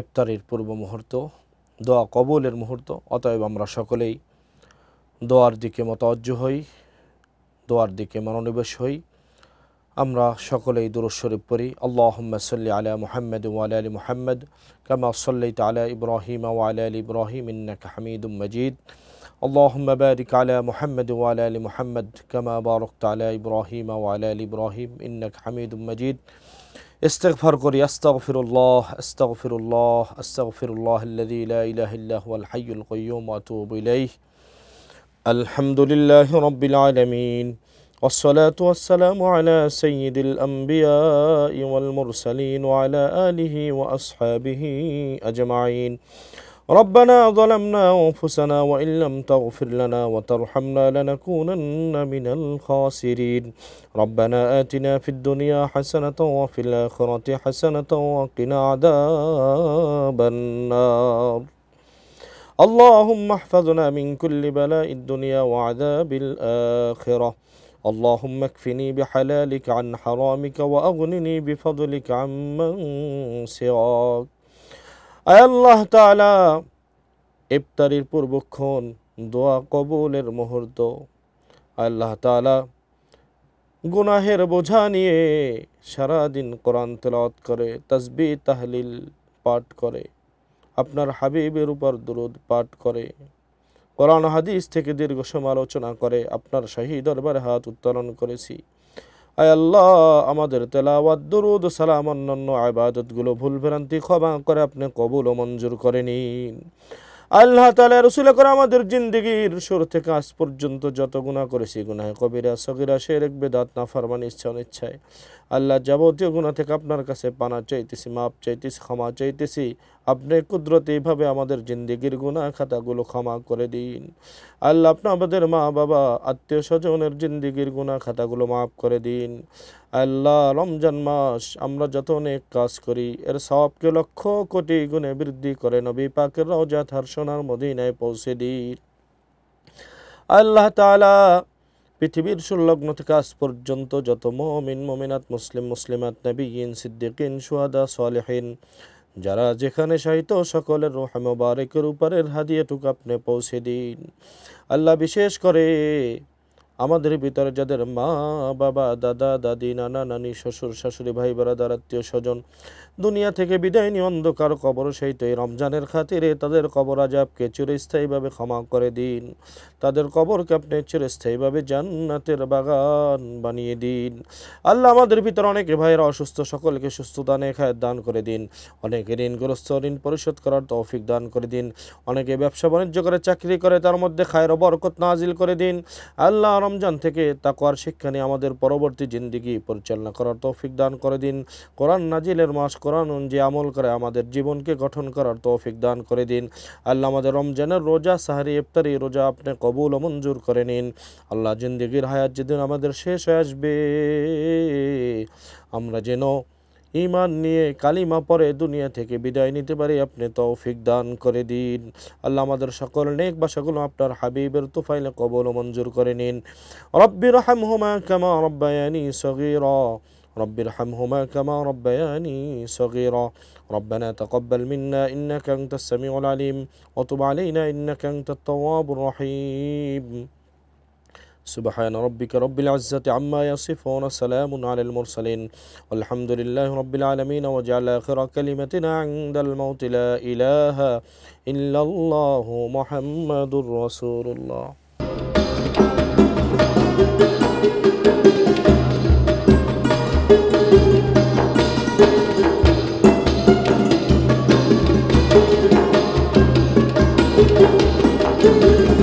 ইফতারির পূর্ব মুহূর্ত, দোয়া কবুলের মুহূর্ত। অতএব আমরা সকলেই দোয়ার দিকে মতওয়াজ্জহ হই, দোয়ার দিকে মনোনিবেশ হই। আমরা সকলেই দুরূদ শরীফ পড়ি। আল্লাহুম্মা সাল্লি আলা মুহাম্মাদ ওয়া আলা আলি মুহাম্মাদ কামা সাল্লাইতা আলা ইব্রাহিম ওয়া আলা আলি ইব্রাহিম ইন্নাকা হামিদুম মাজিদ। আল্লাহুম্মা বারিক আলা মুহাম্মাদ ওয়া আলা আলি মুহাম্মাদ কামা বারাকতা আলা ইব্রাহিম ওয়া আলা আলি ইব্রাহিম ইন্নাকা হামিদুম মাজিদ। ইস্তিগফার করি। আস্তাগফিরুল্লাহ আস্তাগফিরুল্লাহ আস্তাগফিরুল্লাহাল্লাযী লা ইলাহা ইল্লা হুয়াল হাইয়ুল কাইয়্যুম ওয়া আতুবু ইলাইহি। আলহামদুলিল্লাহি রাব্বিল আলামিন والصلاة والسلام على سيد الأنبياء والمرسلين وعلى آله وأصحابه أجمعين. ربنا ظلمنا أنفسنا وإن لم تغفر لنا وترحمنا لنكونن من الخاسرين. ربنا آتنا في الدنيا حسنة وفي الآخرة حسنة وقنا عذاب النار. اللهم احفظنا من كل بلاء الدنيا وعذاب الآخرة. اللهم اكفني بحلالك عن حرامك وأغنني بفضلك عمن سواك. আয় আল্লাহ তাআলা, ইফতারির পূর্বক্ষণ দোয়া কবুলের মুহূর্ত। আল্লাহ তাআলা গুনাহের বোঝা নিয়ে সারাদিন কোরআন তেলাওয়াত করে, তাসবিহ তাহলিল পাঠ করে, আপনার হাবিবের উপর দুরূদ পাঠ করে, কোরআন হাদিস থেকে দীর্ঘ সমালোচনা করে আপনার শাহী দরবারে হাত উত্তোলন করেছি। আয় আল্লাহ, আমাদের তেলাওয়াত, দুরূদ, সালাম, অন্যান্য ইবাদতগুলো ভুল ভ্রান্তি ক্ষমা করে আপনি কবুল ও মঞ্জুর করে নিন। আল্লাহ তাআলা রাসূল করে আমাদের জিন্দেগীর শুরু থেকে আজ পর্যন্ত যত গুনাহ করেছি, গুনাহে কবিরা সগীরা শিরক বিদআত নাফরমানি ইচ্ছা অনিচ্ছায়, আল্লাহ যাবতীয় গুনাহ থেকে আপনার কাছে পানা চাইতেছি, মাপ চাইতেছি, ক্ষমা চাইতেছি। আপনি কুদরতিভাবে আমাদের জিন্দেগীর গুনাহ খাতাগুলো ক্ষমা করে দিন। আল্লাহ আপনি আমাদের মা বাবা আত্মীয় স্বজনের জিন্দেগীর গুনাহ খাতাগুলো মাফ করে দিন। আল্লাহ রমজান মাস আমরা যত অনেক কাজ করি এর সওয়াবকে লক্ষ কোটি গুণে বৃদ্ধি করে নবী পাকের রওজা তার সোনার মদিনায় পৌঁছে দিন। আল্লাহ তাআলা পৃথিবীর সংলগ্ন থেকে আজ পর্যন্ত যত মুমিন মুমিনাত, মুসলিম মুসলিমাত, নবিয়িন, সিদ্দিকিন, শুহাদা, সালেহিন যারা যেখানে শায়িত সকলের রূহ মুবারকের উপরের হাদিয়াটুকু আপনি পৌঁছে দিন। আল্লাহ বিশেষ করে আমাদের ভিতরে যাদের মা বাবা, দাদা দাদি, নানা নানি, শ্বশুর শাশুড়ি, ভাই ব্রাদার, আত্মীয় স্বজন দুনিয়া থেকে বিদায় নিয়ে অন্ধকার কবর সহিত এই রমজানের খাতিরে তাদের কবর আযাবকে চিরস্থায়ীভাবে ক্ষমা করে দিন। তাদের কবরকে আপনি চিরস্থায়ীভাবে জান্নাতের বাগান বানিয়ে দিন। আল্লাহ আমাদের ভিতরে অনেকে ভাইয়েরা অসুস্থ, সকলকে সুস্থতা নেখায়াত দান করে দিন। অনেকে ঋণগ্রস্ত, ঋণ পরিশোধ করার তৌফিক দান করে দিন। অনেকে ব্যবসা বাণিজ্য করে, চাকরি করে, তার মধ্যে খায়র ও বরকত নাজিল করে দিন। আল্লাহ রমজান থেকে তাকওয়ার শিক্ষা নিয়ে আমাদের পরবর্তী জিন্দেগি পরিচালনা করার তৌফিক দান করে দিন। কোরআন নাজিলের মাস, কোরআন অনুযায়ী আমল করে আমাদের জীবনকে গঠন করার তৌফিক দান করে দিন। আল্লাহ আমাদের রমজানের রোজা, সাহারি, ইফতারি, রোজা আপনি কবুল ও মঞ্জুর করে নিন। আল্লাহ জিন্দেগির হায়াত যেদিন আমাদের শেষ হয়ে আসবে আমরা যেন ঈমান নিয়ে কালিমা পড়ে দুনিয়া থেকে বিদায় নিতে পারি, আপনি তৌফিক দান করে দিন। আল্লাহ আমাদের সকল নেক বাসাগুলো আপনার হাবিবের তুফাইলে কবুল ও মঞ্জুর করে নিন। রব্বিরহামহুমা কামা রব্বায়ানি সগীরা রব্বিরহামহুমা কামা রব্বায়ানি সগীরা। ربنا تقبل منا إنك أنت السميع العليم وتب علينا إنك أنت التواب الرحيم. سبحان ربك رب العزة عما يصفون، سلام على المرسلين والحمد لله رب العالمين. واجعل آخر كلمتنا عند الموت لا إله إلا الله محمد رسول الله. Thank you.